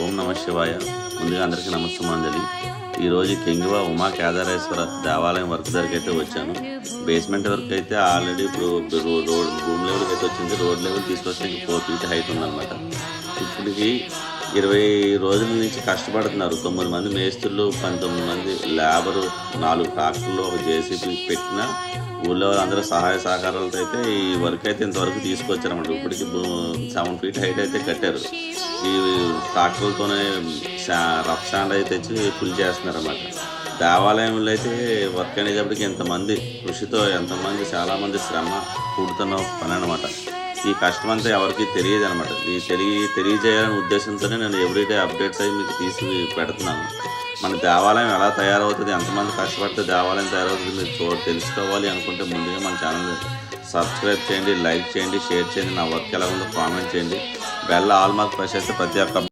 ఓం నమ శివాయ. ముందుగా అందరికీ నమస్సుమాంజలి. ఈరోజు కెంగివా ఉమా కేదారేశ్వర దేవాలయం వర్క్ దగ్గరికి అయితే వచ్చాను. బేస్మెంట్ వర్క్ అయితే ఆల్రెడీ ఇప్పుడు రోడ్ రూమ్ లెవెల్కి అయితే వచ్చింది. రోడ్ లెవెల్ తీసుకొస్తే 4 feet హైట్ ఉందన్నమాట. ఇప్పటికి 20 రోజుల నుంచి కష్టపడుతున్నారు. 9 మంది మేస్త్రులు, 19 మంది లేబరు, 4 ట్రాక్టర్లు, ఒక జేసీబీ పెట్టిన ఊళ్ళో అందరూ సహాయ సహకారాలతో అయితే ఈ వర్క్ అయితే ఇంతవరకు తీసుకొచ్చారన్నమాట. ఇప్పటికి 7 feet హైట్ అయితే కట్టారు. ఈ ట్రాక్టర్లతోనే రఫ్ శాండ్ అయితే తెచ్చి ఫుల్ చేస్తున్నారన్నమాట. దేవాలయంలో అయితే వర్క్ అనేటప్పటికి ఎంతమంది కృషితో ఎంతమంది చాలామంది శ్రమ కూడుతున్న పని అనమాట. ఈ కష్టం అంతా ఎవరికి తెలియదు అనమాట. ఈ తెలియజేయాలనే ఉద్దేశంతోనే నేను ఎవ్రీడే అప్డేట్స్ అవి మీకు తీసి పెడుతున్నాను. మన దేవాలయం ఎలా తయారవుతుంది, ఎంతమంది కష్టపడితే దేవాలయం తయారవుతుంది మీరు తెలుసుకోవాలి అనుకుంటే ముందుగా మన ఛానల్ సబ్స్క్రైబ్ చేయండి, లైక్ చేయండి, షేర్ చేయండి, నా వర్క్ ఎలా ఉందో కామెంట్ చేయండి. బెల్ ఆల్ మార్క్ ప్రెస్ చేస్తే ప్రతి ఒక్క